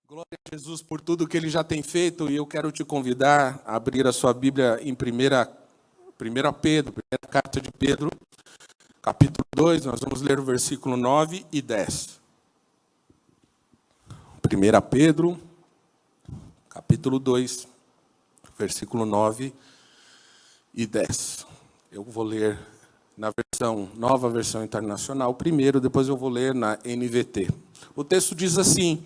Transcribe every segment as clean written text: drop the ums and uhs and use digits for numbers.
Glória a Jesus por tudo que Ele já tem feito, e eu quero te convidar a abrir a sua Bíblia em 1 Pedro, primeira carta de Pedro, capítulo 2, nós vamos ler o versículo 9 e 10. 1 Pedro, capítulo 2, versículo 9 e 10. Eu vou ler na nova versão internacional primeiro, depois eu vou ler na NVT. O texto diz assim: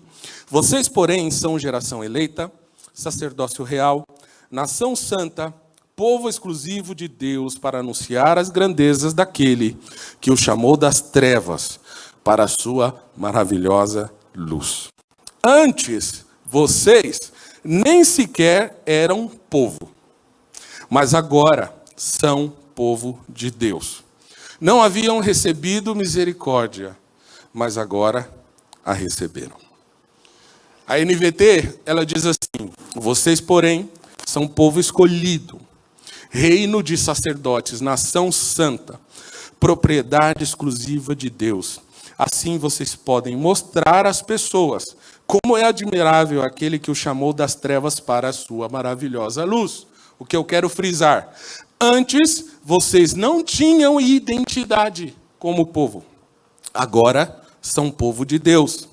vocês, porém, são geração eleita, sacerdócio real, nação santa, povo exclusivo de Deus, para anunciar as grandezas daquele que o chamou das trevas para a sua maravilhosa luz. Antes, vocês nem sequer eram povo, mas agora são povo de Deus. Não haviam recebido misericórdia, mas agora a receberam. A NVT, ela diz assim: vocês, porém, são povo escolhido, reino de sacerdotes, nação santa, propriedade exclusiva de Deus. Assim vocês podem mostrar às pessoas como é admirável aquele que o chamou das trevas para a sua maravilhosa luz. O que eu quero frisar: antes vocês não tinham identidade como povo, agora são povo de Deus.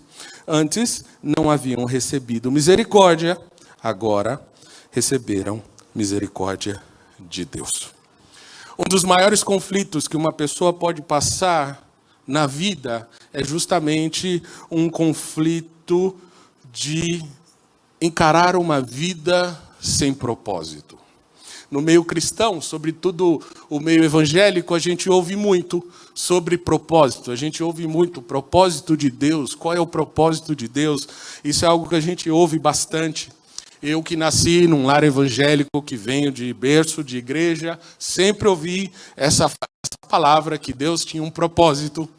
Antes não haviam recebido misericórdia, agora receberam misericórdia de Deus. Um dos maiores conflitos que uma pessoa pode passar na vida é justamente um conflito de encarar uma vida sem propósito. No meio cristão, sobretudo o meio evangélico, a gente ouve muito sobre propósito. A gente ouve muito propósito de Deus. Qual é o propósito de Deus? Isso é algo que a gente ouve bastante. Eu que nasci num lar evangélico, que venho de berço, de igreja, sempre ouvi essa palavra que Deus tinha um propósito.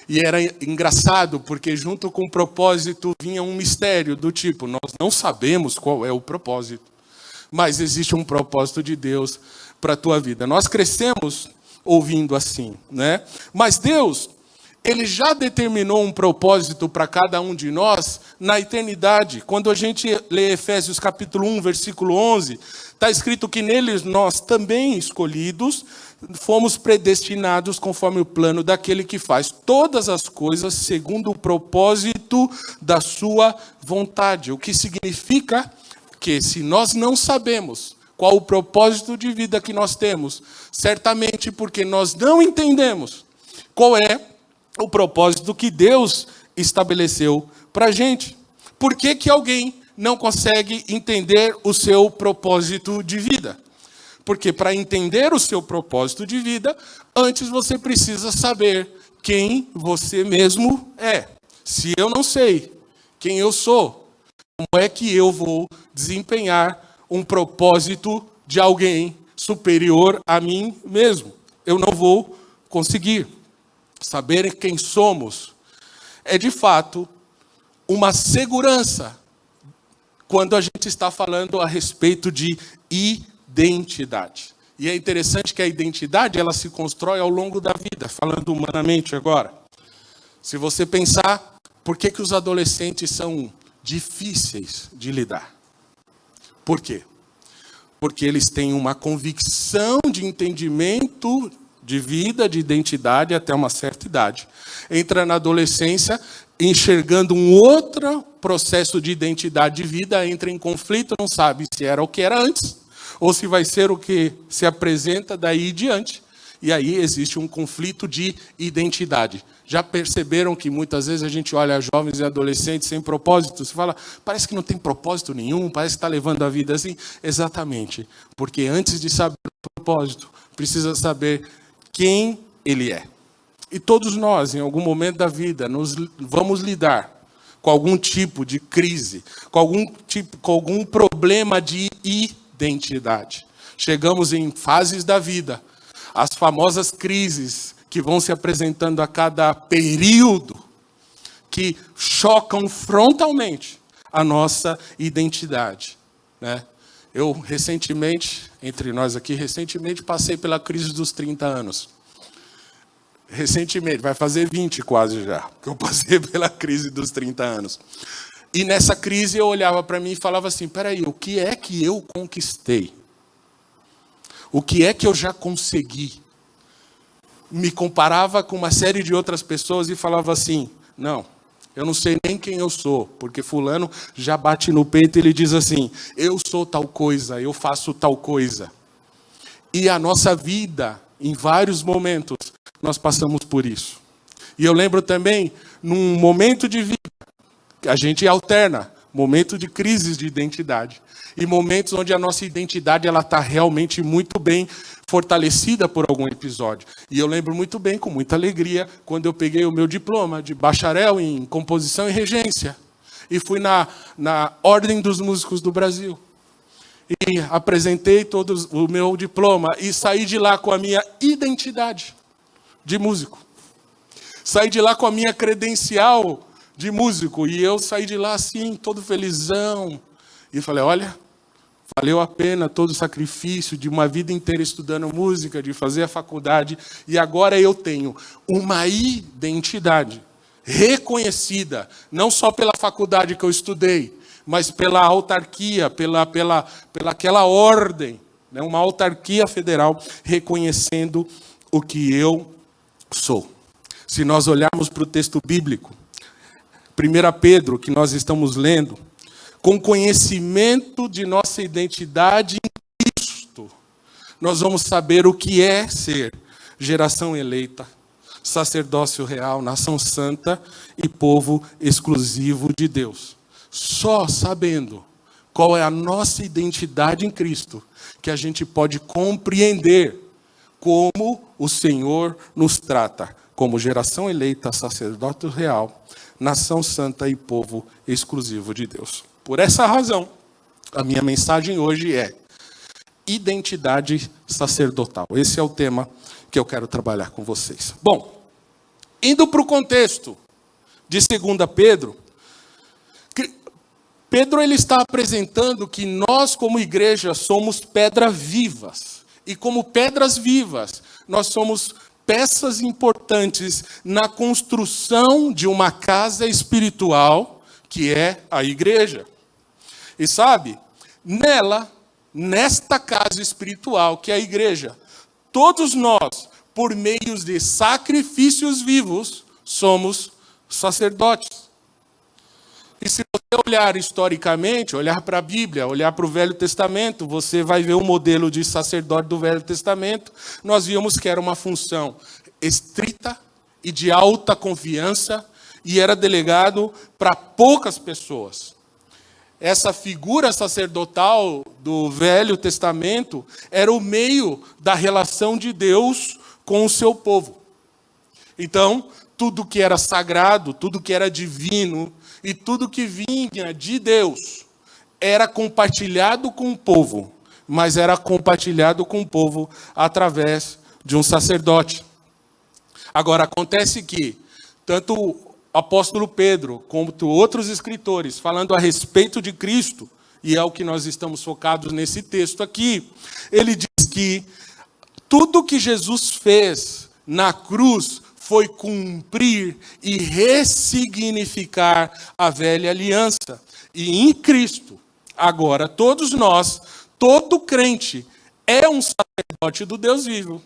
E era engraçado, porque junto com o propósito vinha um mistério do tipo: nós não sabemos qual é o propósito, mas existe um propósito de Deus para a tua vida. Nós crescemos ouvindo assim, né? Mas Deus, Ele já determinou um propósito para cada um de nós na eternidade. Quando a gente lê Efésios capítulo 1, versículo 11, está escrito que neles nós também escolhidos, fomos predestinados conforme o plano daquele que faz todas as coisas segundo o propósito da sua vontade. O que significa que se nós não sabemos qual o propósito de vida que nós temos, certamente porque nós não entendemos qual é o propósito que Deus estabeleceu para a gente. Por que que alguém não consegue entender o seu propósito de vida? Porque para entender o seu propósito de vida, antes você precisa saber quem você mesmo é. Se eu não sei quem eu sou, como é que eu vou desempenhar um propósito de alguém superior a mim mesmo? Eu não vou conseguir. Saber quem somos é, de fato, uma segurança quando a gente está falando a respeito de identidade. E é interessante que a identidade ela se constrói ao longo da vida, falando humanamente agora. Se você pensar, por que que os adolescentes são difíceis de lidar? Por quê? Porque eles têm uma convicção de entendimento de vida, de identidade até uma certa idade. Entra na adolescência enxergando um outro processo de identidade de vida, entra em conflito, não sabe se era o que era antes ou se vai ser o que se apresenta daí em diante. E aí existe um conflito de identidade. Já perceberam que muitas vezes a gente olha jovens e adolescentes sem propósito? Você fala, parece que não tem propósito nenhum, parece que está levando a vida assim. Exatamente, porque antes de saber o propósito, precisa saber quem ele é. E todos nós, em algum momento da vida, vamos lidar com algum tipo de crise, com algum problema de identidade. Chegamos em fases da vida, as famosas crises que vão se apresentando a cada período, que chocam frontalmente a nossa identidade, né? Eu recentemente, entre nós aqui, passei pela crise dos 30 anos. Recentemente, vai fazer 20 quase já, que eu passei pela crise dos 30 anos. E nessa crise eu olhava para mim e falava assim, peraí, o que é que eu conquistei? O que é que eu já consegui? Me comparava com uma série de outras pessoas e falava assim, não, eu não sei nem quem eu sou, porque fulano já bate no peito e ele diz assim, eu sou tal coisa, eu faço tal coisa. E a nossa vida, em vários momentos, nós passamos por isso. E eu lembro também, num momento de vida, a gente alterna momentos de crises de identidade e momentos onde a nossa identidade ela está realmente muito bem fortalecida por algum episódio. E eu lembro muito bem, com muita alegria, quando eu peguei o meu diploma de bacharel em composição e regência e fui na Ordem dos Músicos do Brasil. E apresentei todo o meu diploma e saí de lá com a minha identidade de músico. Saí de lá com a minha credencial de músico. E eu saí de lá assim, todo felizão. E falei, olha, valeu a pena todo o sacrifício de uma vida inteira estudando música, de fazer a faculdade. E agora eu tenho uma identidade reconhecida, não só pela faculdade que eu estudei, mas pela autarquia, pela aquela ordem, né? Uma autarquia federal reconhecendo o que eu sou. Se nós olharmos para o texto bíblico, 1 Pedro, que nós estamos lendo, com conhecimento de nossa identidade em Cristo, nós vamos saber o que é ser geração eleita, sacerdócio real, nação santa e povo exclusivo de Deus. Só sabendo qual é a nossa identidade em Cristo, que a gente pode compreender como o Senhor nos trata, como geração eleita, sacerdócio real, nação santa e povo exclusivo de Deus. Por essa razão, a minha mensagem hoje é identidade sacerdotal. Esse é o tema que eu quero trabalhar com vocês. Bom, indo para o contexto de 2 Pedro, Pedro ele está apresentando que nós, como igreja, somos pedras vivas. E como pedras vivas, nós somos peças importantes na construção de uma casa espiritual, que é a igreja. E sabe, nesta casa espiritual, que é a igreja, todos nós, por meio de sacrifícios vivos, somos sacerdotes. E se você olhar historicamente, olhar para a Bíblia, olhar para o Velho Testamento, você vai ver o modelo de sacerdote do Velho Testamento. Nós vimos que era uma função estrita e de alta confiança e era delegado para poucas pessoas. Essa figura sacerdotal do Velho Testamento era o meio da relação de Deus com o seu povo. Então, tudo que era sagrado, tudo que era divino e tudo que vinha de Deus era compartilhado com o povo, mas era compartilhado com o povo através de um sacerdote. Agora, acontece que tanto o apóstolo Pedro, como outros escritores, falando a respeito de Cristo, e é o que nós estamos focados nesse texto aqui, ele diz que tudo que Jesus fez na cruz foi cumprir e ressignificar a velha aliança. E em Cristo, agora, todos nós, todo crente, é um sacerdote do Deus vivo.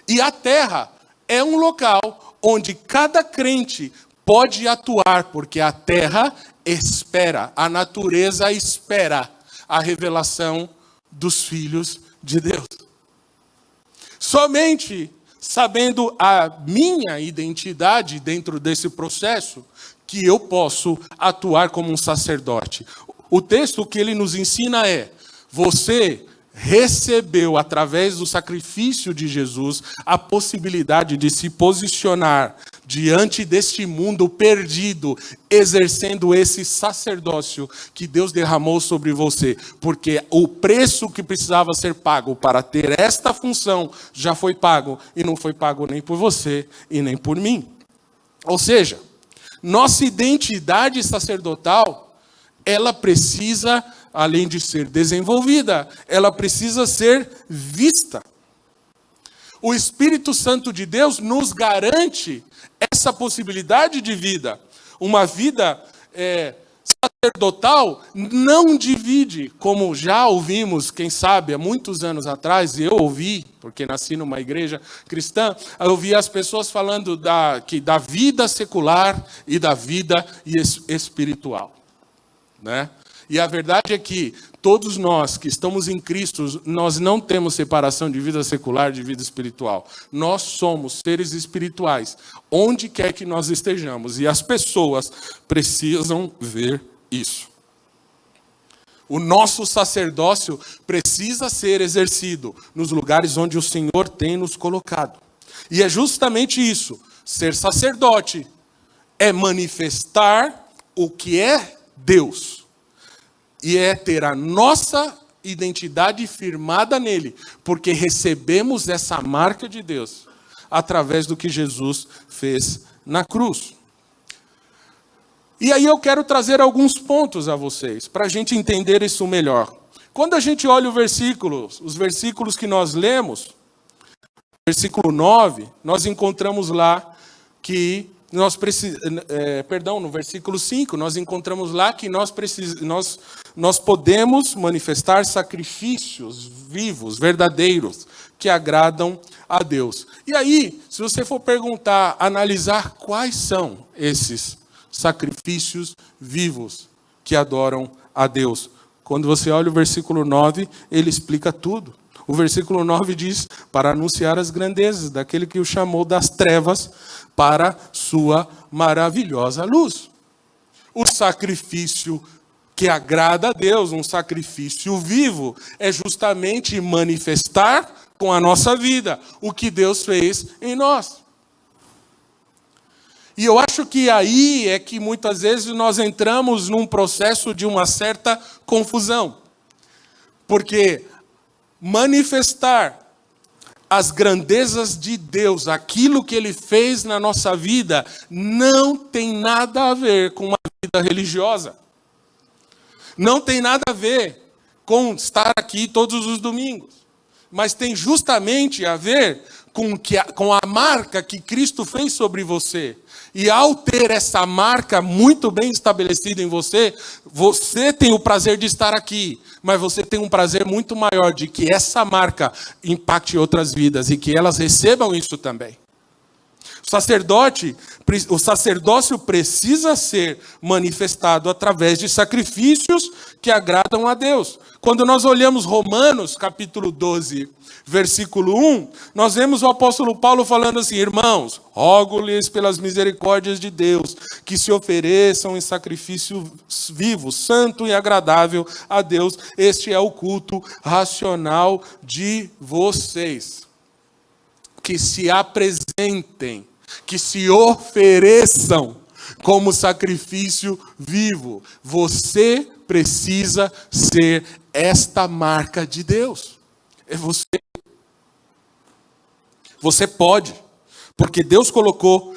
E a terra é um local onde cada crente pode atuar, porque a terra espera, a natureza espera a revelação dos filhos de Deus. Somente sabendo a minha identidade dentro desse processo, que eu posso atuar como um sacerdote. O texto que ele nos ensina é: você recebeu, através do sacrifício de Jesus, a possibilidade de se posicionar diante deste mundo perdido, exercendo esse sacerdócio que Deus derramou sobre você, porque o preço que precisava ser pago para ter esta função já foi pago, e não foi pago nem por você e nem por mim. Ou seja, nossa identidade sacerdotal, ela precisa, além de ser desenvolvida, ela precisa ser vista. O Espírito Santo de Deus nos garante essa possibilidade de vida. Uma vida sacerdotal não divide, como já ouvimos, quem sabe, há muitos anos atrás, e eu ouvi, porque nasci numa igreja cristã, eu ouvi as pessoas falando da vida secular e da vida espiritual, né? E a verdade é que todos nós que estamos em Cristo, nós não temos separação de vida secular de vida espiritual. Nós somos seres espirituais, onde quer que nós estejamos. E as pessoas precisam ver isso. O nosso sacerdócio precisa ser exercido nos lugares onde o Senhor tem nos colocado. E é justamente isso. Ser sacerdote é manifestar o que é Deus. E é ter a nossa identidade firmada nele, porque recebemos essa marca de Deus através do que Jesus fez na cruz. E aí eu quero trazer alguns pontos a vocês, para a gente entender isso melhor. Quando a gente olha os versículos que nós lemos, versículo 9, nós encontramos lá que no versículo 5, nós encontramos lá que nós podemos manifestar sacrifícios vivos, verdadeiros, que agradam a Deus. E aí, se você for perguntar, analisar quais são esses sacrifícios vivos que adoram a Deus, quando você olha o versículo 9, ele explica tudo. O versículo 9 diz, para anunciar as grandezas daquele que o chamou das trevas para sua maravilhosa luz. O sacrifício que agrada a Deus, um sacrifício vivo, é justamente manifestar com a nossa vida o que Deus fez em nós. E eu acho que aí é que muitas vezes nós entramos num processo de uma certa confusão. Porque manifestar as grandezas de Deus, aquilo que Ele fez na nossa vida, não tem nada a ver com uma vida religiosa. Não tem nada a ver com estar aqui todos os domingos. Mas tem justamente a ver com a marca que Cristo fez sobre você. E ao ter essa marca muito bem estabelecida em você, você tem o prazer de estar aqui, mas você tem um prazer muito maior de que essa marca impacte outras vidas e que elas recebam isso também. O sacerdócio precisa ser manifestado através de sacrifícios que agradam a Deus. Quando nós olhamos Romanos, capítulo 12, versículo 1, nós vemos o apóstolo Paulo falando assim: irmãos, rogo-lhes pelas misericórdias de Deus, que se ofereçam em sacrifício vivo, santo e agradável a Deus. Este é o culto racional de vocês. Que se apresentem, que se ofereçam como sacrifício vivo. Você precisa ser esta marca de Deus. É você. Você pode, porque Deus colocou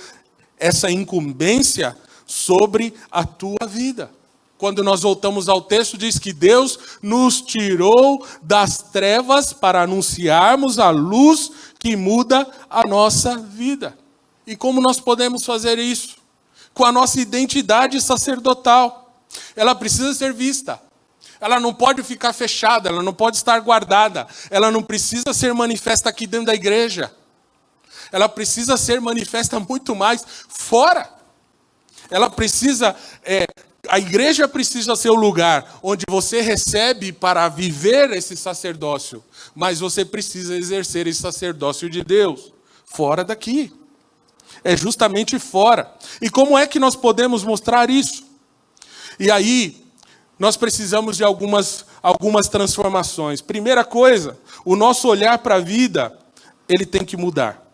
essa incumbência sobre a tua vida. Quando nós voltamos ao texto, diz que Deus nos tirou das trevas para anunciarmos a luz que muda a nossa vida. E como nós podemos fazer isso? Com a nossa identidade sacerdotal. Ela precisa ser vista. Ela não pode ficar fechada, ela não pode estar guardada. Ela não precisa ser manifesta aqui dentro da igreja. Ela precisa ser manifesta muito mais fora. Ela precisa... A igreja precisa ser o lugar onde você recebe para viver esse sacerdócio. Mas você precisa exercer esse sacerdócio de Deus fora daqui. É justamente fora. E como é que nós podemos mostrar isso? E aí, nós precisamos de algumas transformações. Primeira coisa, o nosso olhar para a vida, ele tem que mudar.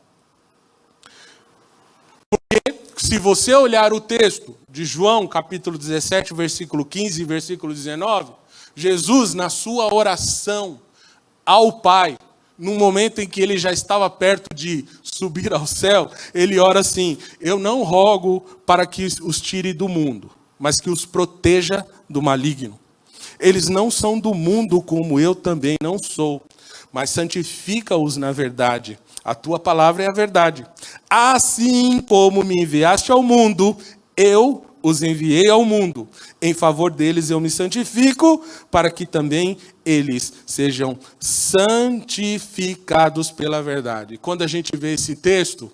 Porque se você olhar o texto de João, capítulo 17, versículo 15 e versículo 19, Jesus, na sua oração ao Pai, num momento em que ele já estava perto de subir ao céu, ele ora assim: eu não rogo para que os tire do mundo, mas que os proteja do maligno. Eles não são do mundo como eu também não sou, mas santifica-os na verdade. A tua palavra é a verdade. Assim como me enviaste ao mundo, eu os enviei ao mundo. Em favor deles eu me santifico, para que também eles sejam santificados pela verdade. Quando a gente vê esse texto,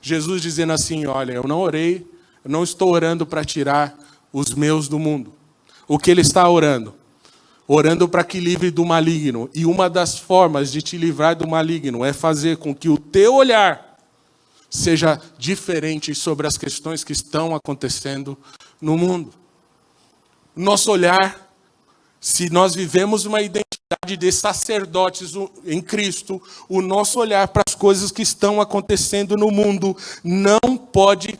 Jesus dizendo assim, olha, eu não orei, eu não estou orando para tirar os meus do mundo. O que ele está orando? Orando para que livre do maligno. E uma das formas de te livrar do maligno é fazer com que o teu olhar seja diferente sobre as questões que estão acontecendo no mundo. Nosso olhar, se nós vivemos uma identidade de sacerdotes em Cristo, o nosso olhar para as coisas que estão acontecendo no mundo não pode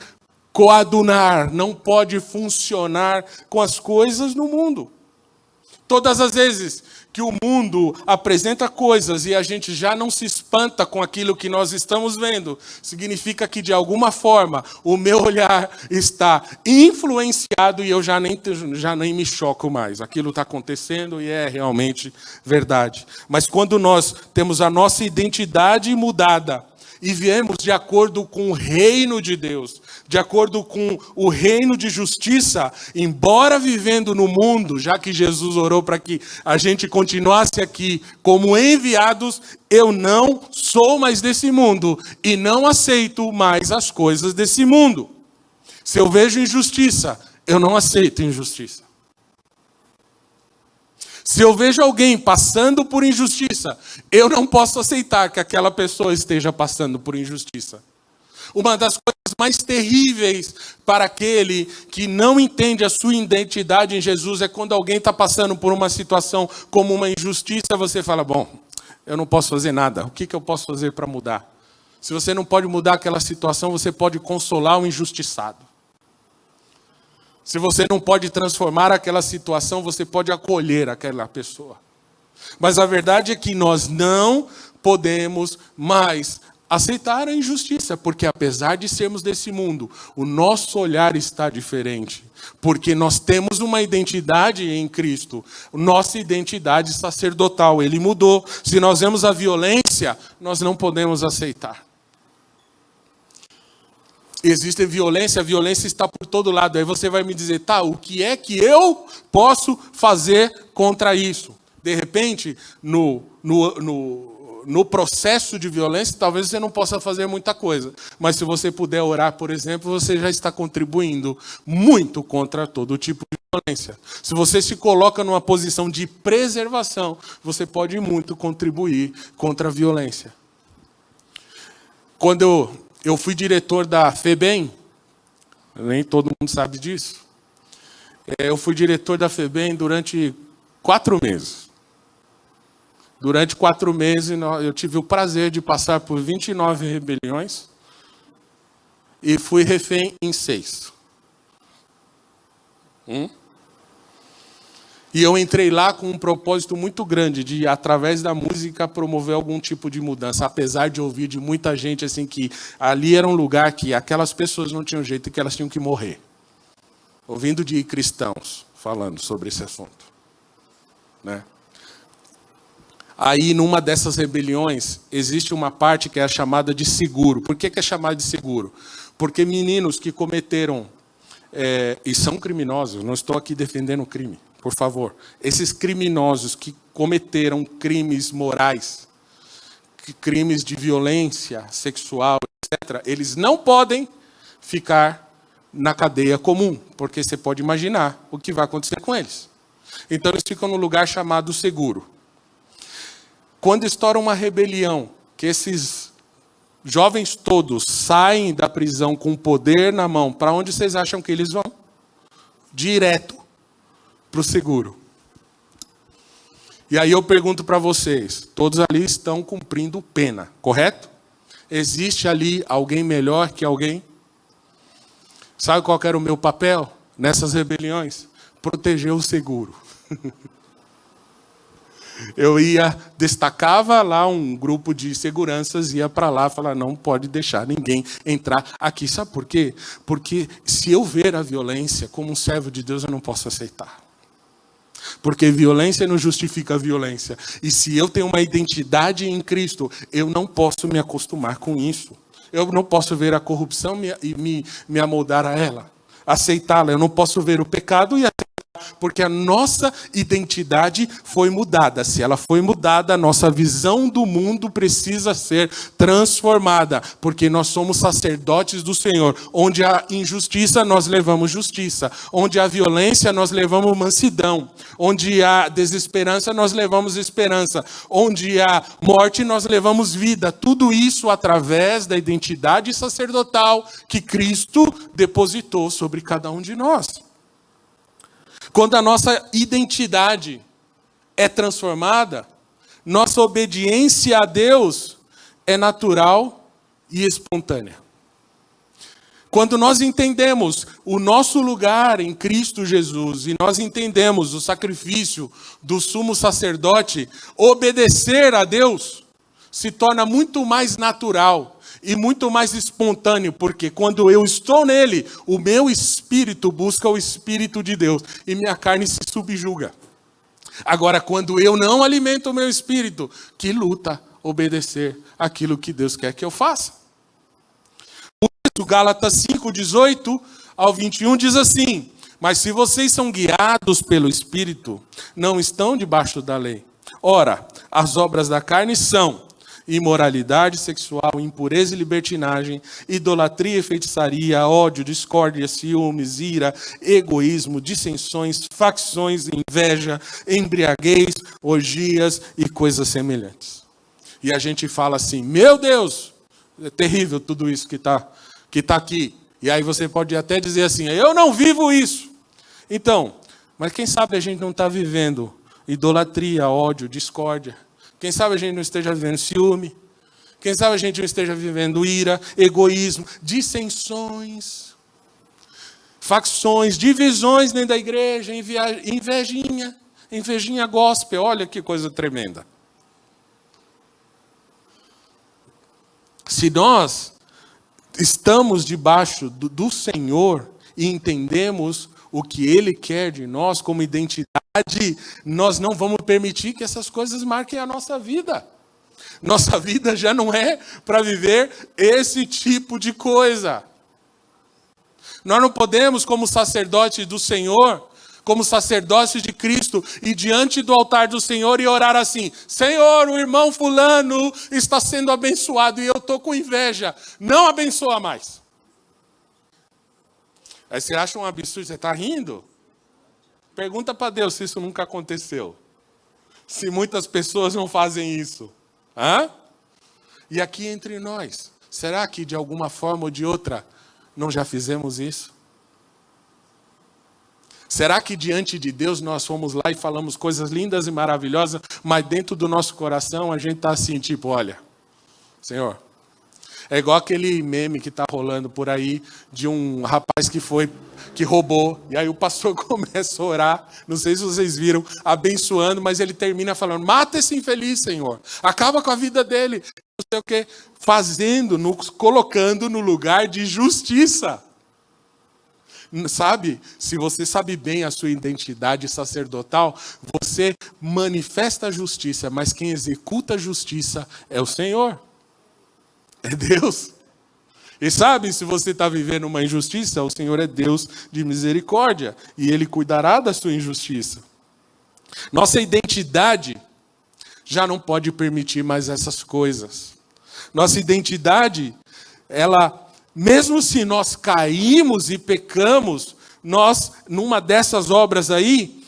coadunar, não pode funcionar com as coisas no mundo. Todas as vezes que o mundo apresenta coisas e a gente já não se espanta com aquilo que nós estamos vendo, significa que de alguma forma o meu olhar está influenciado e eu já nem me choco mais. Aquilo está acontecendo e é realmente verdade. Mas quando nós temos a nossa identidade mudada, e viemos de acordo com o reino de Deus, de acordo com o reino de justiça, embora vivendo no mundo, já que Jesus orou para que a gente continuasse aqui como enviados, eu não sou mais desse mundo e não aceito mais as coisas desse mundo. Se eu vejo injustiça, eu não aceito injustiça. Se eu vejo alguém passando por injustiça, eu não posso aceitar que aquela pessoa esteja passando por injustiça. Uma das coisas mais terríveis para aquele que não entende a sua identidade em Jesus é quando alguém está passando por uma situação como uma injustiça, você fala, bom, eu não posso fazer nada, o que eu posso fazer para mudar? Se você não pode mudar aquela situação, você pode consolar o injustiçado. Se você não pode transformar aquela situação, você pode acolher aquela pessoa. Mas a verdade é que nós não podemos mais aceitar a injustiça, porque apesar de sermos desse mundo, o nosso olhar está diferente. Porque nós temos uma identidade em Cristo, nossa identidade sacerdotal, ele mudou. Se nós vemos a violência, nós não podemos aceitar. Existe violência, a violência está por todo lado. Aí você vai me dizer, tá, o que é que eu posso fazer contra isso? De repente, no processo de violência, talvez você não possa fazer muita coisa. Mas se você puder orar, por exemplo, você já está contribuindo muito contra todo tipo de violência. Se você se coloca numa posição de preservação, você pode muito contribuir contra a violência. Quando eu fui diretor da FEBEM, nem todo mundo sabe disso. Eu fui diretor da FEBEM durante 4 meses. Durante 4 meses, eu tive o prazer de passar por 29 rebeliões e fui refém em 6. E eu entrei lá com um propósito muito grande de, através da música, promover algum tipo de mudança. Apesar de ouvir de muita gente assim que ali era um lugar que aquelas pessoas não tinham jeito e que elas tinham que morrer. Ouvindo de cristãos falando sobre esse assunto. Né? Aí, numa dessas rebeliões, existe uma parte que é a chamada de seguro. Por que é chamada de seguro? Porque meninos que cometeram, e são criminosos, não estou aqui defendendo o crime. Por favor, esses criminosos que cometeram crimes morais, crimes de violência sexual, etc., eles não podem ficar na cadeia comum, porque você pode imaginar o que vai acontecer com eles. Então, eles ficam no lugar chamado seguro. Quando estoura uma rebelião, que esses jovens todos saem da prisão com poder na mão, para onde vocês acham que eles vão? Direto para o seguro. E aí eu pergunto para vocês, todos ali estão cumprindo pena, correto? Existe ali alguém melhor que alguém? Sabe qual era o meu papel nessas rebeliões? Proteger o seguro. Eu destacava lá um grupo de seguranças, ia para lá e falava, não pode deixar ninguém entrar aqui. Sabe por quê? Porque se eu ver a violência como um servo de Deus, eu não posso aceitar. Porque violência não justifica a violência. E se eu tenho uma identidade em Cristo, eu não posso me acostumar com isso. Eu não posso ver a corrupção e me amoldar a ela. aceitá-la, eu não posso ver o pecado e porque a nossa identidade foi mudada. Se ela foi mudada, a nossa visão do mundo precisa ser transformada, porque nós somos sacerdotes do Senhor. Onde há injustiça, nós levamos justiça. Onde há violência, nós levamos mansidão. Onde há desesperança, nós levamos esperança. Onde há morte, nós levamos vida. Tudo isso através da identidade sacerdotal que Cristo depositou sobre cada um de nós. Quando a nossa identidade é transformada, nossa obediência a Deus é natural e espontânea. Quando nós entendemos o nosso lugar em Cristo Jesus e nós entendemos o sacrifício do sumo sacerdote, obedecer a Deus se torna muito mais natural e muito mais espontâneo, porque quando eu estou nele, o meu espírito busca o Espírito de Deus e minha carne se subjuga. Agora, quando eu não alimento o meu espírito, que luta obedecer aquilo que Deus quer que eu faça. Por isso, Gálatas 5, 18 ao 21 diz assim: mas se vocês são guiados pelo Espírito, não estão debaixo da lei. Ora, as obras da carne são imoralidade sexual, impureza e libertinagem, idolatria e feitiçaria, ódio, discórdia, ciúmes, ira, egoísmo, dissensões, facções, inveja, embriaguez, orgias e coisas semelhantes. E a gente fala assim: meu Deus, é terrível tudo isso que tá aqui. E aí você pode até dizer assim: eu não vivo isso. Então, mas quem sabe a gente não está vivendo idolatria, ódio, discórdia. Quem sabe a gente não esteja vivendo ciúme. Quem sabe a gente não esteja vivendo ira, egoísmo, dissensões, facções, divisões dentro da igreja, invejinha gospel. Olha que coisa tremenda. Se nós estamos debaixo do Senhor e entendemos o que Ele quer de nós como identidade, nós não vamos permitir que essas coisas marquem a nossa vida. Nossa vida já não é para viver esse tipo de coisa. Nós não podemos, como sacerdote do Senhor, como sacerdote de Cristo, ir diante do altar do Senhor e orar assim: Senhor, o irmão fulano está sendo abençoado e eu estou com inveja. Não abençoa mais. Aí você acha um absurdo, você está rindo? Pergunta para Deus se isso nunca aconteceu. Se muitas pessoas não fazem isso. Hã? E aqui entre nós, será que de alguma forma ou de outra não já fizemos isso? Será que diante de Deus nós fomos lá e falamos coisas lindas e maravilhosas, mas dentro do nosso coração a gente está assim, tipo, olha, Senhor... É igual aquele meme que está rolando por aí de um rapaz que roubou. E aí o pastor começa a orar. Não sei se vocês viram, abençoando, mas ele termina falando: mata esse infeliz, Senhor. Acaba com a vida dele. Não sei o quê. Colocando no lugar de justiça. Sabe? Se você sabe bem a sua identidade sacerdotal, você manifesta a justiça, mas quem executa a justiça é o Senhor. É Deus. E sabe, se você está vivendo uma injustiça, o Senhor é Deus de misericórdia. E Ele cuidará da sua injustiça. Nossa identidade já não pode permitir mais essas coisas. Nossa identidade, mesmo se nós caímos e pecamos, numa dessas obras aí,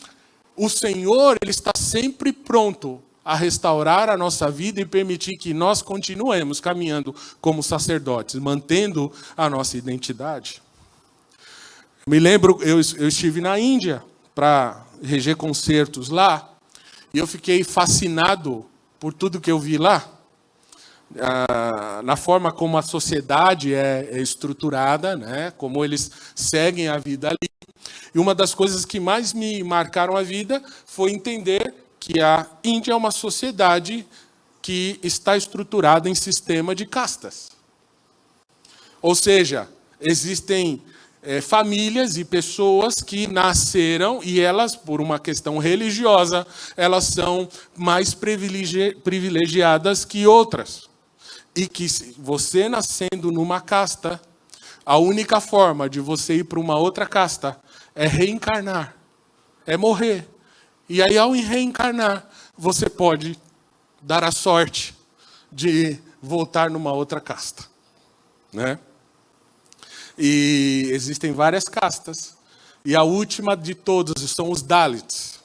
o Senhor, Ele está sempre pronto a restaurar a nossa vida e permitir que nós continuemos caminhando como sacerdotes, mantendo a nossa identidade. Me lembro, eu estive na Índia para reger concertos lá, e eu fiquei fascinado por tudo que eu vi lá, na forma como a sociedade é estruturada, né? Como eles seguem a vida ali. E uma das coisas que mais me marcaram a vida foi entender que a Índia é uma sociedade que está estruturada em sistema de castas. Ou seja, existem famílias e pessoas que nasceram e elas, por uma questão religiosa, elas são mais privilegiadas que outras. E que você nascendo numa casta, A única forma de você ir para uma outra casta é reencarnar, é morrer. E aí, ao reencarnar, você pode dar a sorte de voltar numa outra casta, né? E existem várias castas. E a última de todas são os Dalits.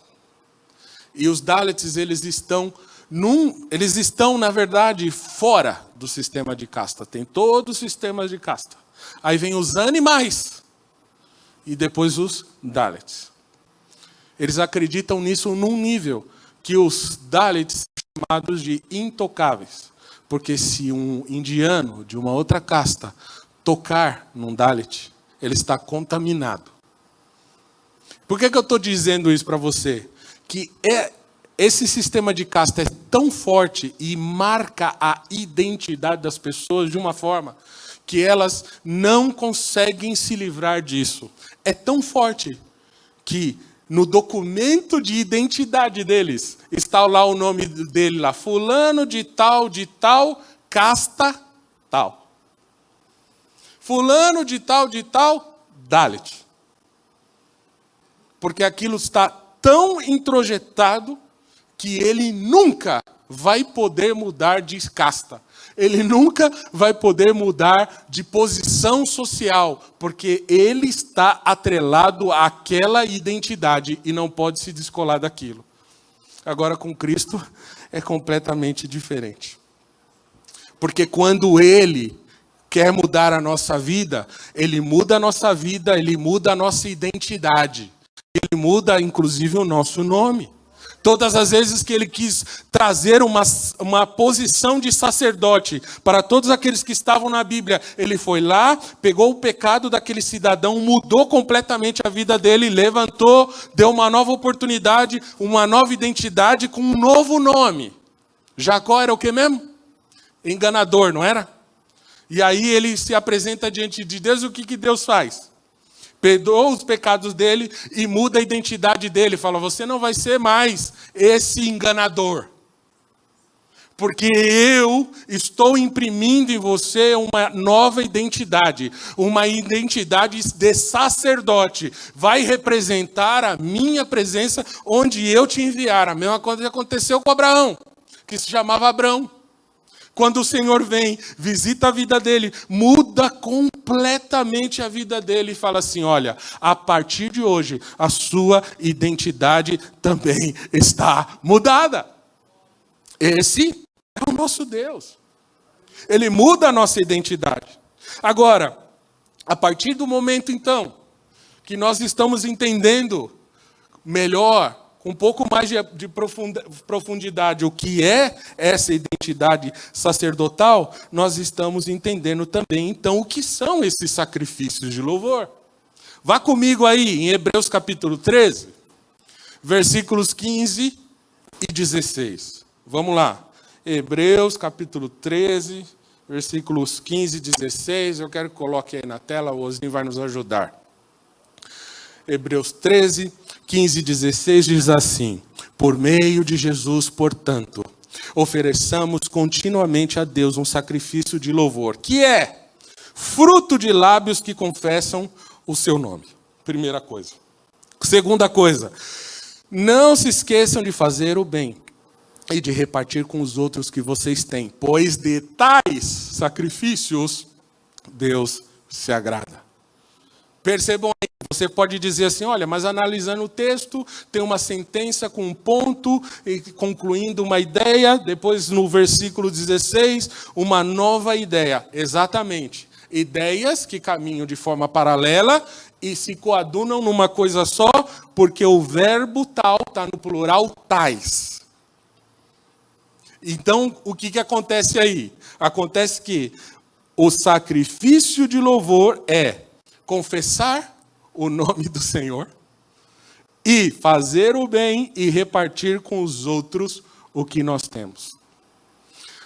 E os Dalits, eles estão, na verdade, fora do sistema de casta. Tem todos os sistemas de casta. Aí vem os animais e depois os Dalits. Eles acreditam nisso num nível que os Dalits são chamados de intocáveis. Porque se um indiano de uma outra casta tocar num Dalit, ele está contaminado. Por que eu estou dizendo isso para você? Que esse sistema de casta é tão forte e marca a identidade das pessoas de uma forma que elas não conseguem se livrar disso. É tão forte que no documento de identidade deles está lá o nome dele lá, fulano de tal, casta tal. Fulano de tal, Dalit. Porque aquilo está tão introjetado que ele nunca vai poder mudar de casta. Ele nunca vai poder mudar de posição social, porque ele está atrelado àquela identidade e não pode se descolar daquilo. Agora, com Cristo, é completamente diferente. Porque quando Ele quer mudar a nossa vida, Ele muda a nossa vida, Ele muda a nossa identidade. Ele muda, inclusive, o nosso nome. Todas as vezes que Ele quis trazer uma posição de sacerdote para todos aqueles que estavam na Bíblia, Ele foi lá, pegou o pecado daquele cidadão, mudou completamente a vida dele, levantou, deu uma nova oportunidade, uma nova identidade com um novo nome. Jacó era o que mesmo? Enganador, não era? E aí ele se apresenta diante de Deus, o que Deus faz? Perdoa os pecados dele e muda a identidade dele. Fala, você não vai ser mais esse enganador. Porque eu estou imprimindo em você uma nova identidade. Uma identidade de sacerdote. Vai representar a minha presença onde eu te enviar. A mesma coisa que aconteceu com Abraão, que se chamava Abrão. Quando o Senhor vem, visita a vida dele, muda completamente a vida dele e fala assim, olha, a partir de hoje, a sua identidade também está mudada. Esse é o nosso Deus. Ele muda a nossa identidade. Agora, a partir do momento, então, que nós estamos entendendo melhor, com um pouco mais de profundidade, o que é essa identidade sacerdotal, nós estamos entendendo também, então, o que são esses sacrifícios de louvor. Vá comigo aí em Hebreus capítulo 13, versículos 15 e 16. Vamos lá. Hebreus capítulo 13, versículos 15 e 16. Eu quero que coloque aí na tela, o Ozinho vai nos ajudar. Hebreus 13, 15 e 16 diz assim, por meio de Jesus, portanto, ofereçamos continuamente a Deus um sacrifício de louvor, que é fruto de lábios que confessam o seu nome. Primeira coisa. Segunda coisa, não se esqueçam de fazer o bem e de repartir com os outros que vocês têm, pois de tais sacrifícios Deus se agrada. Percebam aí, você pode dizer assim, olha, mas analisando o texto, tem uma sentença com um ponto, e concluindo uma ideia, depois no versículo 16, uma nova ideia. Exatamente. Ideias que caminham de forma paralela e se coadunam numa coisa só, porque o verbo tal está no plural tais. Então, o que acontece aí? Acontece que o sacrifício de louvor é confessar o nome do Senhor e fazer o bem e repartir com os outros o que nós temos.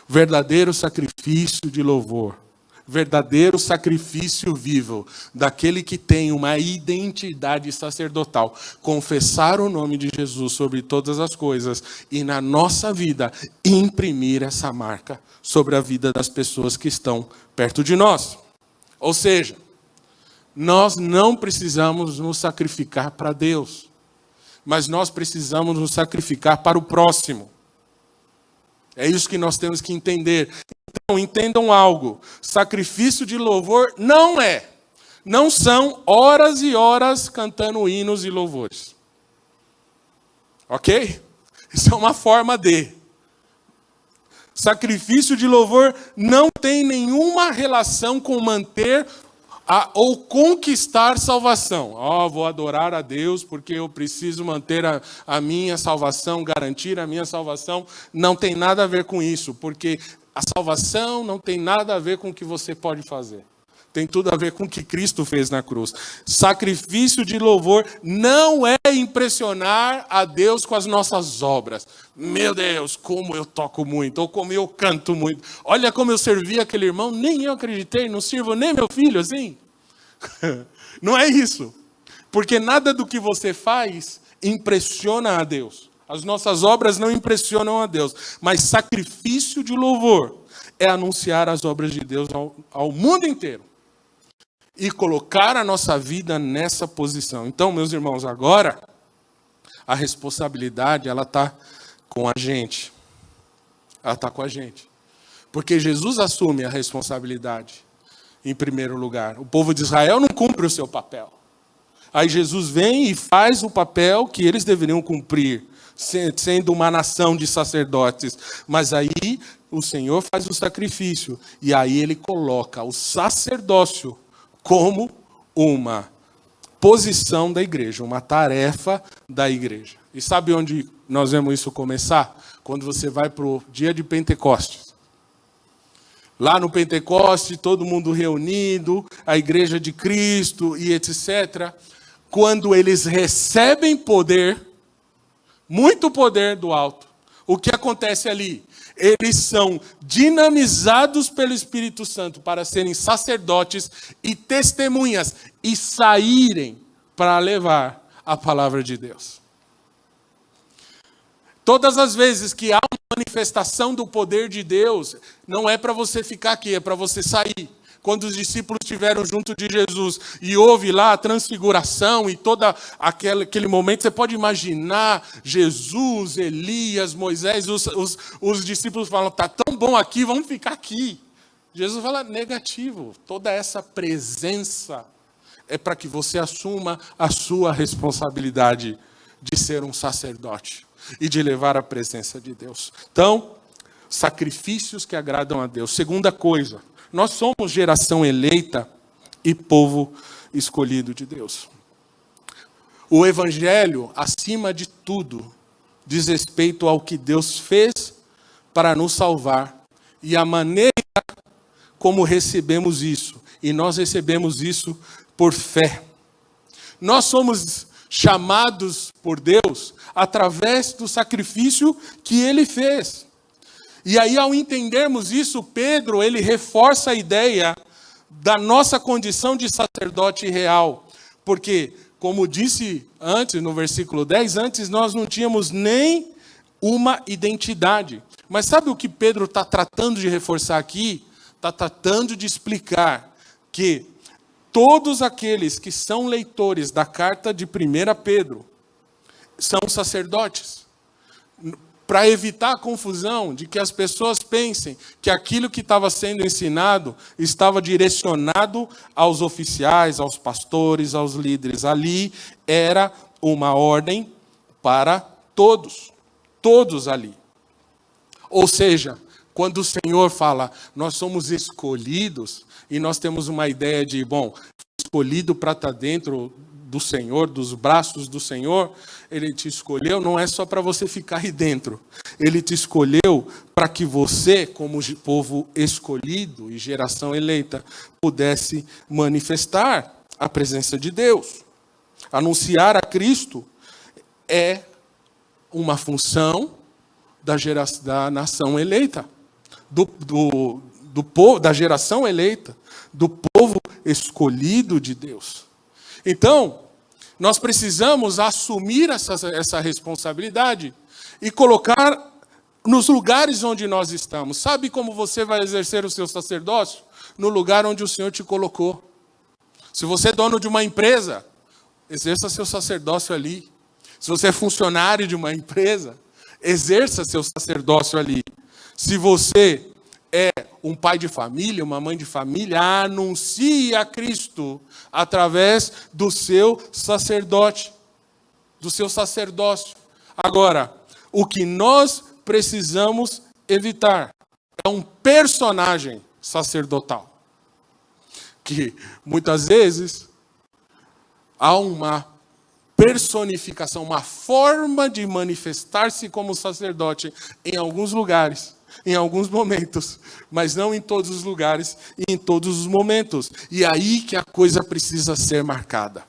Verdadeiro sacrifício de louvor, verdadeiro sacrifício vivo daquele que tem uma identidade sacerdotal, confessar o nome de Jesus sobre todas as coisas e na nossa vida imprimir essa marca sobre a vida das pessoas que estão perto de nós. Ou seja, Nós não precisamos nos sacrificar para Deus, mas nós precisamos nos sacrificar para o próximo. É isso que nós temos que entender. Então, entendam algo. Sacrifício de louvor não são horas e horas cantando hinos e louvores. Ok? Isso é uma forma de. Sacrifício de louvor não tem nenhuma relação com manter ou conquistar salvação. Vou adorar a Deus porque eu preciso manter a minha salvação, garantir a minha salvação. Não tem nada a ver com isso, porque a salvação não tem nada a ver com o que você pode fazer. Tem tudo a ver com o que Cristo fez na cruz. Sacrifício de louvor não é impressionar a Deus com as nossas obras. Meu Deus, como eu toco muito, ou como eu canto muito. Olha como eu servi aquele irmão, nem eu acreditei, não sirvo nem meu filho assim. Não é isso. Porque nada do que você faz impressiona a Deus. As nossas obras não impressionam a Deus. Mas sacrifício de louvor é anunciar as obras de Deus ao mundo inteiro. E colocar a nossa vida nessa posição. Então, meus irmãos, agora a responsabilidade ela está com a gente. Ela está com a gente. Porque Jesus assume a responsabilidade em primeiro lugar. O povo de Israel não cumpre o seu papel. Aí Jesus vem e faz o papel que eles deveriam cumprir, sendo uma nação de sacerdotes. Mas aí o Senhor faz o sacrifício. E aí ele coloca o sacerdócio como uma posição da igreja, uma tarefa da igreja. E sabe onde nós vemos isso começar? Quando você vai para o dia de Pentecostes. Lá no Pentecoste, todo mundo reunido, a igreja de Cristo e etc. Quando eles recebem poder, muito poder do alto, o que acontece ali? Eles são dinamizados pelo Espírito Santo para serem sacerdotes e testemunhas e saírem para levar a palavra de Deus. Todas as vezes que há uma manifestação do poder de Deus, não é para você ficar aqui, é para você sair. Quando os discípulos estiveram junto de Jesus e houve lá a transfiguração e todo aquele momento, você pode imaginar Jesus, Elias, Moisés, os discípulos falam, está tão bom aqui, vamos ficar aqui. Jesus fala, negativo, toda essa presença é para que você assuma a sua responsabilidade de ser um sacerdote e de levar a presença de Deus. Então, sacrifícios que agradam a Deus. Segunda coisa, nós somos geração eleita e povo escolhido de Deus. O Evangelho, acima de tudo, diz respeito ao que Deus fez para nos salvar e a maneira como recebemos isso. E nós recebemos isso por fé. Nós somos chamados por Deus através do sacrifício que Ele fez. E aí, ao entendermos isso, Pedro, ele reforça a ideia da nossa condição de sacerdote real. Porque, como disse antes, no versículo 10, antes nós não tínhamos nem uma identidade. Mas sabe o que Pedro está tratando de reforçar aqui? Está tratando de explicar que todos aqueles que são leitores da carta de 1 Pedro são sacerdotes. Para evitar a confusão de que as pessoas pensem que aquilo que estava sendo ensinado estava direcionado aos oficiais, aos pastores, aos líderes. Ali era uma ordem para todos, todos ali. Ou seja, quando o Senhor fala, nós somos escolhidos, e nós temos uma ideia de, escolhido para estar dentro do Senhor, dos braços do Senhor, Ele te escolheu, não é só para você ficar aí dentro. Ele te escolheu para que você, como povo escolhido e geração eleita, pudesse manifestar a presença de Deus. Anunciar a Cristo é uma função da nação eleita, do povo, da geração eleita, do povo escolhido de Deus. Então, nós precisamos assumir essa responsabilidade e colocar nos lugares onde nós estamos. Sabe como você vai exercer o seu sacerdócio? No lugar onde o Senhor te colocou. Se você é dono de uma empresa, exerça seu sacerdócio ali. Se você é funcionário de uma empresa, exerça seu sacerdócio ali. Se você é um pai de família, uma mãe de família, anuncie a Cristo através do seu sacerdote, do seu sacerdócio. Agora, o que nós precisamos evitar é um personagem sacerdotal. Que muitas vezes há uma personificação, uma forma de manifestar-se como sacerdote em alguns lugares, em alguns momentos, mas não em todos os lugares e em todos os momentos. E aí que a coisa precisa ser marcada.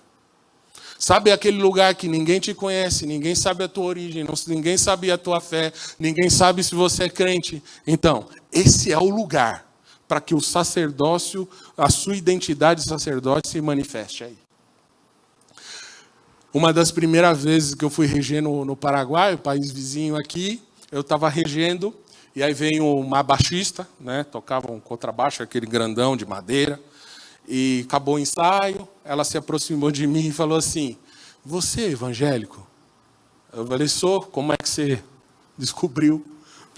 Sabe aquele lugar que ninguém te conhece, ninguém sabe a tua origem, ninguém sabe a tua fé, ninguém sabe se você é crente? Então, esse é o lugar para que o sacerdócio, a sua identidade de sacerdote se manifeste aí. Uma das primeiras vezes que eu fui reger no Paraguai, o país vizinho aqui, eu estava regendo, e aí veio uma baixista, né, tocava um contrabaixo, aquele grandão de madeira, e acabou o ensaio, ela se aproximou de mim e falou assim, você é evangélico? Eu falei, sou, como é que você descobriu?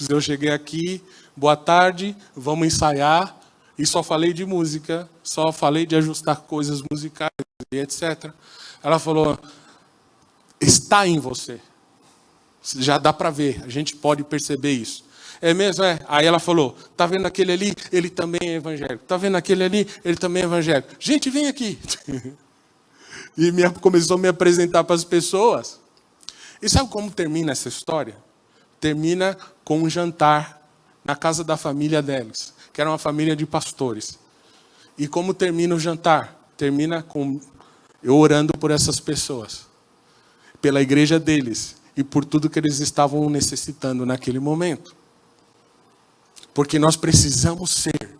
Eu cheguei aqui, boa tarde, vamos ensaiar, e só falei de música, só falei de ajustar coisas musicais, e etc. Ela falou, está em você. Já dá para ver, a gente pode perceber isso. É mesmo? É. Aí ela falou, tá vendo aquele ali? Ele também é evangélico. Tá vendo aquele ali? Ele também é evangélico. Gente, vem aqui. E começou a me apresentar para as pessoas. E sabe como termina essa história? Termina com um jantar na casa da família deles, que era uma família de pastores. E como termina o jantar? Termina com eu orando por essas pessoas, pela igreja deles e por tudo que eles estavam necessitando naquele momento. Porque nós precisamos ser,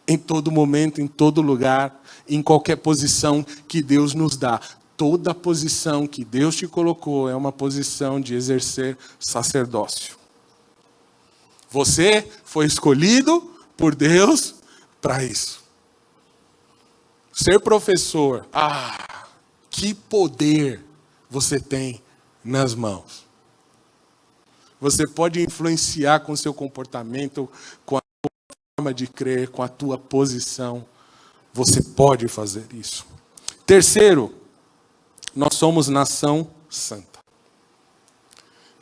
em todo momento, em todo lugar, em qualquer posição que Deus nos dá. Toda posição que Deus te colocou é uma posição de exercer sacerdócio. Você foi escolhido por Deus para isso. Ser professor, que poder você tem nas mãos. Você pode influenciar com o seu comportamento, com a tua forma de crer, com a tua posição. Você pode fazer isso. Terceiro, nós somos nação santa.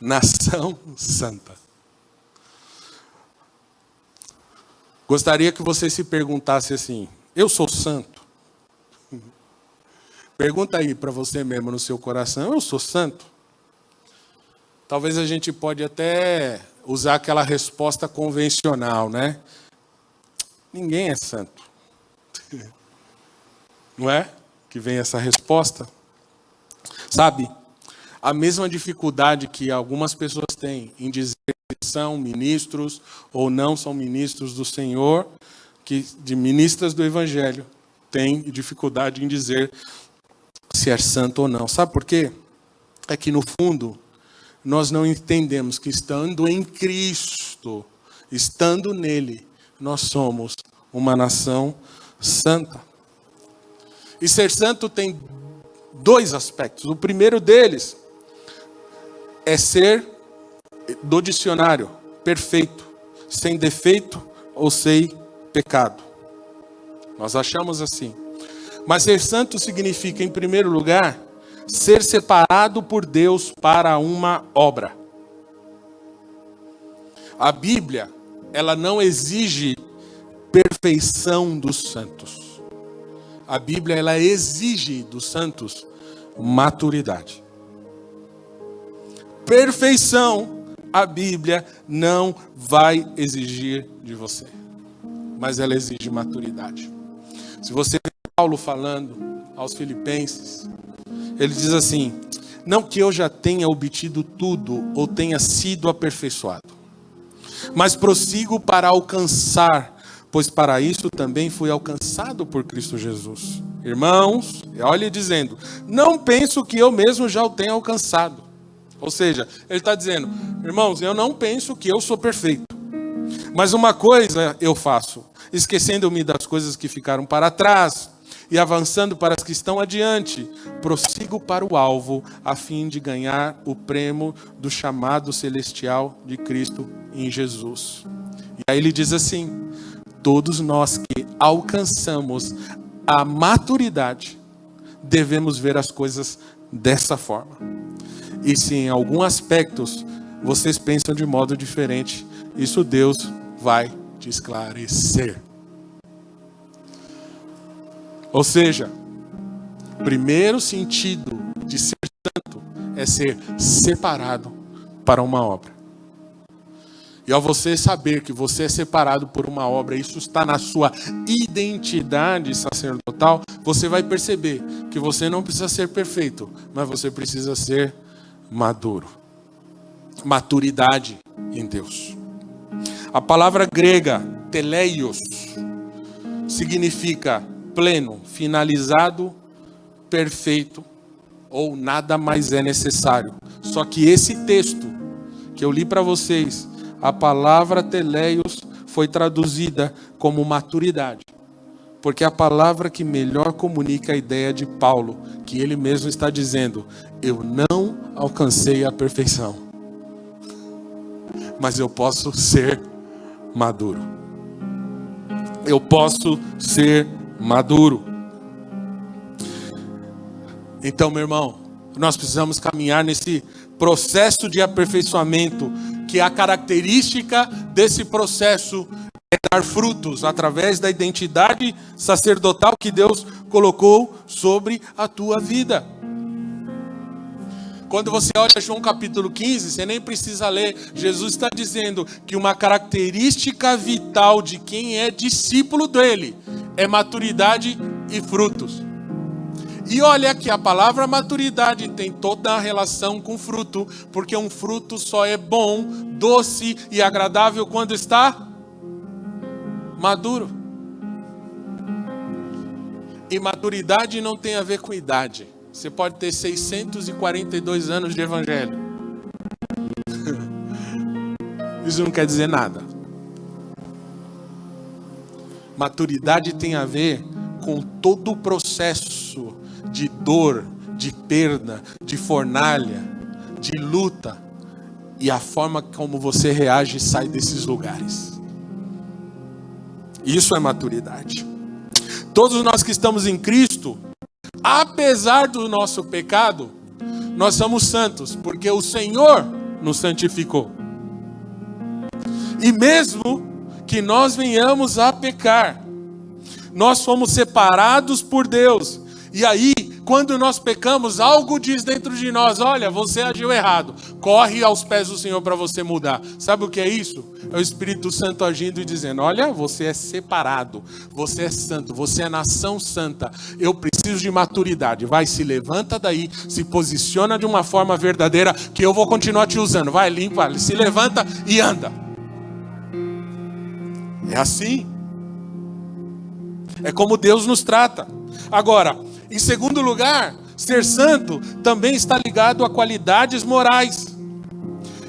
Nação santa. Gostaria que você se perguntasse assim, eu sou santo? Pergunta aí para você mesmo no seu coração, eu sou santo? Talvez a gente pode até usar aquela resposta convencional, né? Ninguém é santo. Não é? Que vem essa resposta. Sabe, a mesma dificuldade que algumas pessoas têm em dizer que são ministros ou não são ministros do Senhor, que de ministras do Evangelho, tem dificuldade em dizer se é santo ou não. Sabe por quê? É que no fundo, nós não entendemos que estando em Cristo, estando nele, nós somos uma nação santa. E ser santo tem dois aspectos. O primeiro deles é ser, do dicionário, perfeito, sem defeito ou sem pecado. Nós achamos assim. Mas ser santo significa, em primeiro lugar, ser separado por Deus para uma obra. A Bíblia, ela não exige perfeição dos santos. A Bíblia, ela exige dos santos maturidade. Perfeição, a Bíblia não vai exigir de você. Mas ela exige maturidade. Se você vê Paulo falando aos Filipenses, ele diz assim, não que eu já tenha obtido tudo ou tenha sido aperfeiçoado, mas prossigo para alcançar, pois para isso também fui alcançado por Cristo Jesus. Irmãos, olha dizendo, não penso que eu mesmo já o tenha alcançado. Ou seja, ele está dizendo, irmãos, eu não penso que eu sou perfeito. Mas uma coisa eu faço, esquecendo-me das coisas que ficaram para trás E avançando para as que estão adiante, prossigo para o alvo, a fim de ganhar o prêmio do chamado celestial de Cristo em Jesus. E aí ele diz assim: todos nós que alcançamos a maturidade, devemos ver as coisas dessa forma. E se em alguns aspectos vocês pensam de modo diferente, isso Deus vai te esclarecer. Ou seja, o primeiro sentido de ser santo é ser separado para uma obra. E ao você saber que você é separado por uma obra, isso está na sua identidade sacerdotal, você vai perceber que você não precisa ser perfeito, mas você precisa ser maduro. Maturidade em Deus. A palavra grega, teleios, significa pleno, finalizado, perfeito, ou nada mais é necessário. Só que esse texto que eu li para vocês, a palavra teleios foi traduzida como maturidade. Porque é a palavra que melhor comunica a ideia de Paulo, que ele mesmo está dizendo: eu não alcancei a perfeição, mas eu posso ser maduro. Eu posso ser maduro. Então, meu irmão, nós precisamos caminhar nesse processo de aperfeiçoamento, que a característica desse processo é dar frutos através da identidade sacerdotal que Deus colocou sobre a tua vida. Quando você olha João capítulo 15, você nem precisa ler. Jesus está dizendo que uma característica vital de quem é discípulo dele é maturidade e frutos. E olha que a palavra maturidade tem toda a relação com fruto, porque um fruto só é bom, doce e agradável quando está maduro. E maturidade não tem a ver com idade. Você pode ter 642 anos de evangelho. Isso não quer dizer nada. Maturidade tem a ver com todo o processo de dor, de perda, de fornalha, de luta, e a forma como você reage e sai desses lugares. Isso é maturidade. Todos nós que estamos em Cristo, apesar do nosso pecado, nós somos santos, porque o Senhor nos santificou. E mesmo que nós venhamos a pecar, nós fomos separados por Deus. E aí, quando nós pecamos, algo diz dentro de nós: olha, você agiu errado. Corre aos pés do Senhor para você mudar. Sabe o que é isso? É o Espírito Santo agindo e dizendo: olha, você é separado, você é santo, você é nação santa. Eu preciso de maturidade. Vai, se levanta daí, se posiciona de uma forma verdadeira, que eu vou continuar te usando. Vai, limpa, se levanta e anda. É assim. É como Deus nos trata. Agora, em segundo lugar, ser santo também está ligado a qualidades morais.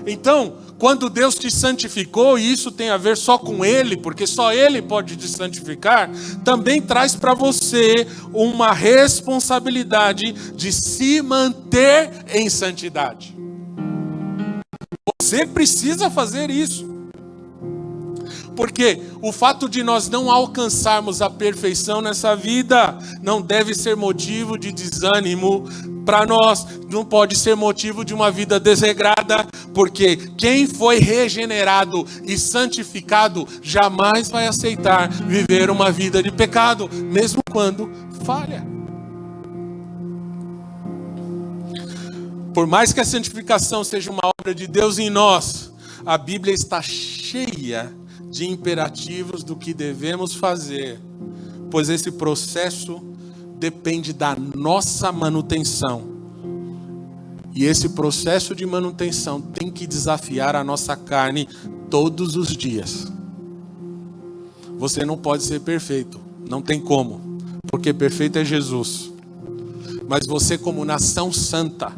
Então, quando Deus te santificou, e isso tem a ver só com Ele, porque só Ele pode te santificar, também traz para você uma responsabilidade de se manter em santidade. Você precisa fazer isso. Porque o fato de nós não alcançarmos a perfeição nessa vida não deve ser motivo de desânimo para nós, não pode ser motivo de uma vida desregrada, porque quem foi regenerado e santificado jamais vai aceitar viver uma vida de pecado, mesmo quando falha. Por mais que a santificação seja uma obra de Deus em nós, a Bíblia está cheia de imperativos do que devemos fazer, pois esse processo depende da nossa manutenção. E esse processo de manutenção tem que desafiar a nossa carne todos os dias. Você não pode ser perfeito, não tem como, porque perfeito é Jesus. Mas você, como nação santa,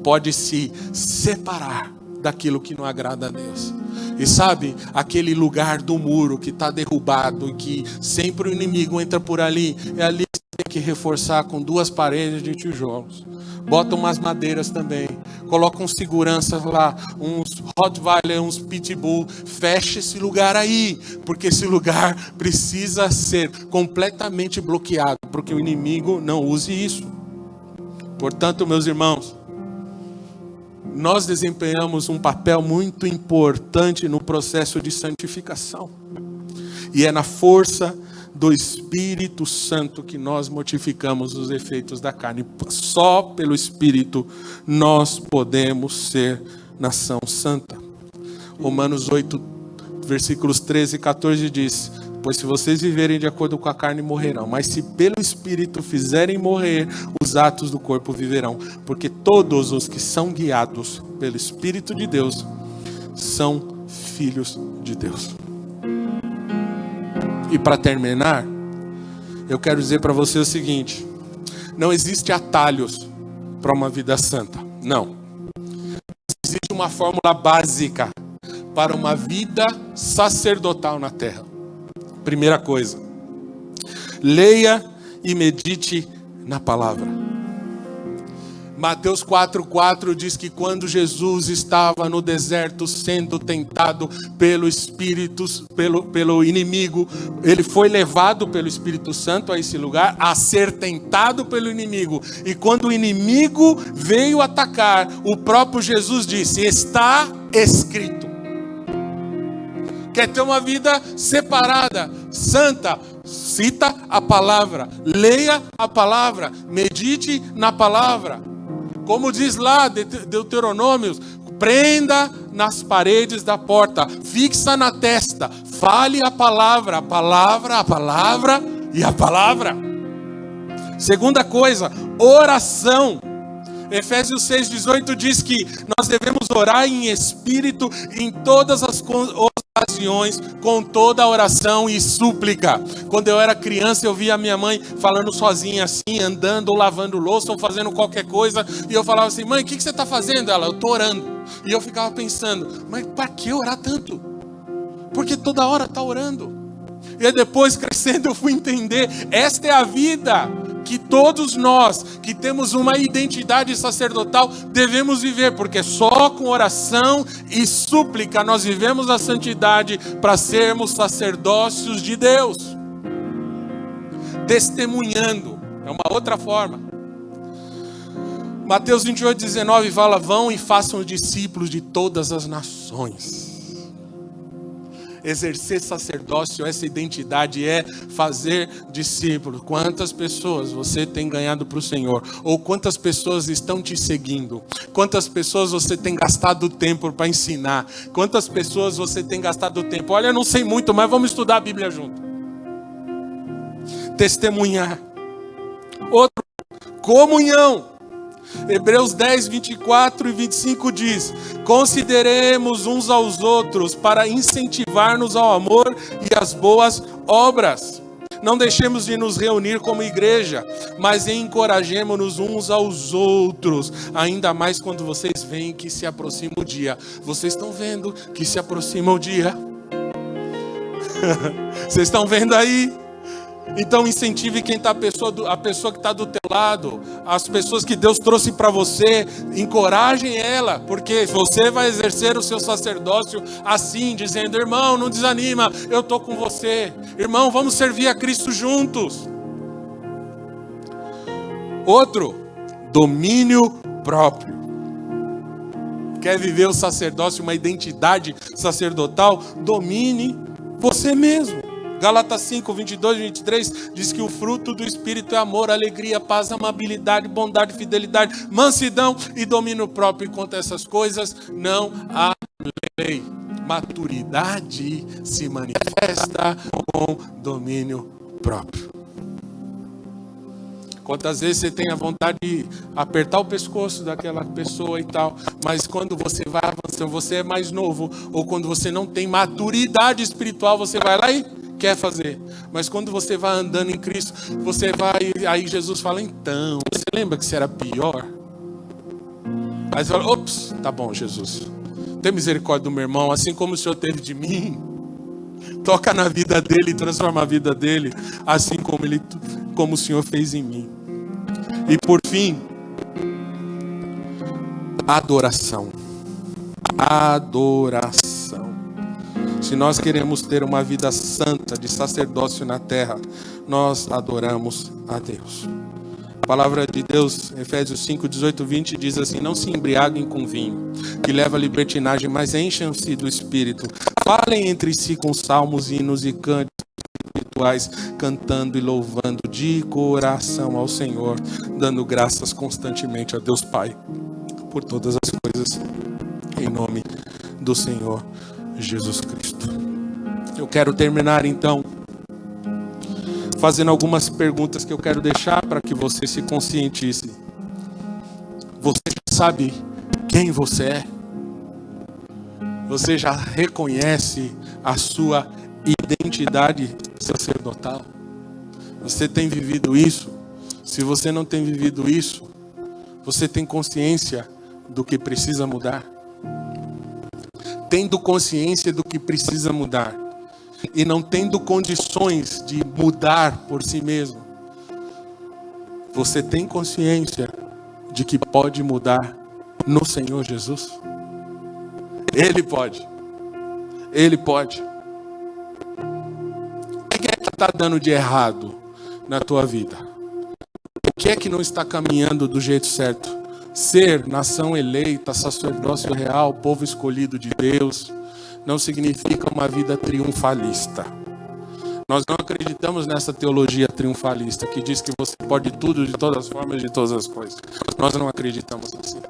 pode se separar daquilo que não agrada a Deus. E sabe, aquele lugar do muro que está derrubado e que sempre o inimigo entra por ali, é ali que você tem que reforçar com 2 paredes de tijolos. Bota umas madeiras também. Coloca uns seguranças lá, uns Rottweiler, uns Pitbull. Fecha esse lugar aí, porque esse lugar precisa ser completamente bloqueado, porque o inimigo não use isso. Portanto, meus irmãos, nós desempenhamos um papel muito importante no processo de santificação. E é na força do Espírito Santo que nós mortificamos os efeitos da carne. Só pelo Espírito nós podemos ser nação santa. Romanos 8, versículos 13 e 14 diz: pois se vocês viverem de acordo com a carne, morrerão. Mas se pelo Espírito fizerem morrer os atos do corpo, viverão. Porque todos os que são guiados pelo Espírito de Deus são filhos de Deus. E para terminar, eu quero dizer para você o seguinte: não existe atalhos para uma vida santa. Não. Existe uma fórmula básica para uma vida sacerdotal na terra. Primeira coisa: leia e medite na palavra. Mateus 4,4 diz que quando Jesus estava no deserto sendo tentado pelo Espírito, pelo inimigo, ele foi levado pelo Espírito Santo a esse lugar a ser tentado pelo inimigo. E quando o inimigo veio atacar, o próprio Jesus disse: está escrito. Quer ter uma vida separada, santa? Cita a palavra, leia a palavra, medite na palavra. Como diz lá Deuteronômio, prenda nas paredes da porta, fixa na testa, fale a palavra, e a palavra. Segunda coisa, oração. Efésios 6,18 diz que nós devemos orar em espírito em todas as ocasiões, com toda a oração e súplica. Quando eu era criança, eu via a minha mãe falando sozinha assim, andando, ou lavando louça, ou fazendo qualquer coisa, e eu falava assim: mãe, o que você está fazendo? Ela: eu estou orando. E eu ficava pensando: mas para que orar tanto? Porque toda hora está orando. E aí depois, crescendo, eu fui entender: esta é a vida que todos nós, que temos uma identidade sacerdotal, devemos viver, porque só com oração e súplica nós vivemos a santidade para sermos sacerdócios de Deus. Testemunhando é uma outra forma. Mateus 28,19 fala: vão e façam discípulos de todas as nações. Exercer sacerdócio, essa identidade é fazer discípulos. Quantas pessoas você tem ganhado para o Senhor? Ou quantas pessoas estão te seguindo? Quantas pessoas você tem gastado tempo para ensinar? Quantas pessoas você tem gastado tempo? Olha, eu não sei muito, mas vamos estudar a Bíblia junto. Testemunhar. Outro, comunhão. Hebreus 10, 24 e 25 diz: consideremos uns aos outros para incentivar-nos ao amor e às boas obras. Não deixemos de nos reunir como igreja, mas encorajemos-nos uns aos outros, ainda mais quando vocês veem que se aproxima o dia. Vocês estão vendo que se aproxima o dia? Vocês estão vendo aí? Então incentive quem está a pessoa que está do teu lado, as pessoas que Deus trouxe para você, encorajem ela, porque você vai exercer o seu sacerdócio assim, dizendo: irmão, não desanima, eu estou com você, irmão, vamos servir a Cristo juntos. Outro, domínio próprio. Quer viver o sacerdócio, uma identidade sacerdotal? Domine você mesmo. Gálatas 5, 22 e 23 diz que o fruto do Espírito é amor, alegria, paz, amabilidade, bondade, fidelidade, mansidão e domínio próprio. Enquanto essas coisas não há lei. Maturidade se manifesta com domínio próprio. Quantas vezes você tem a vontade de apertar o pescoço daquela pessoa e tal, mas quando você vai avançando, você é mais novo, ou quando você não tem maturidade espiritual, você vai lá e quer fazer. Mas quando você vai andando em Cristo, você vai, aí Jesus fala: então, você lembra que você era pior? Aí você fala: ops, tá bom, Jesus, tem misericórdia do meu irmão, assim como o Senhor teve de mim. Toca na vida dele, transforma a vida dele, assim como ele como o Senhor fez em mim. E por fim, adoração. Adoração. Se nós queremos ter uma vida santa de sacerdócio na terra, nós adoramos a Deus. A palavra de Deus, Efésios 5, 18, 20, diz assim: não se embriaguem com vinho, que leva à libertinagem, mas encham-se do Espírito. Falem entre si com salmos, hinos e cânticos espirituais, cantando e louvando de coração ao Senhor, dando graças constantemente a Deus Pai por todas as coisas, em nome do Senhor Jesus Cristo. Eu quero terminar então fazendo algumas perguntas que eu quero deixar para que você se conscientize. Você já sabe quem você é? Você já reconhece a sua identidade sacerdotal? Você tem vivido isso? Se você não tem vivido isso, você tem consciência do que precisa mudar? Tendo consciência do que precisa mudar e não tendo condições de mudar por si mesmo, você tem consciência de que pode mudar no Senhor Jesus? Ele pode. Ele pode. O que é que está dando de errado na tua vida? O que é que não está caminhando do jeito certo? Ser nação eleita, sacerdócio real, povo escolhido de Deus, não significa uma vida triunfalista. Nós não acreditamos nessa teologia triunfalista que diz que você pode tudo de todas as formas, de todas as coisas. Nós não acreditamos assim.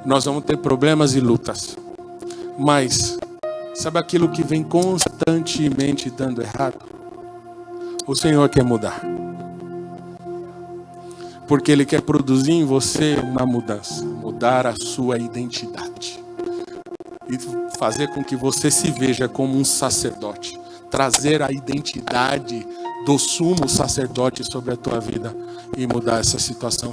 Nós vamos ter problemas e lutas. Mas, sabe aquilo que vem constantemente dando errado? O Senhor quer mudar. Porque Ele quer produzir em você uma mudança. Mudar a sua identidade. E fazer com que você se veja como um sacerdote. Trazer a identidade do sumo sacerdote sobre a tua vida. E mudar essa situação.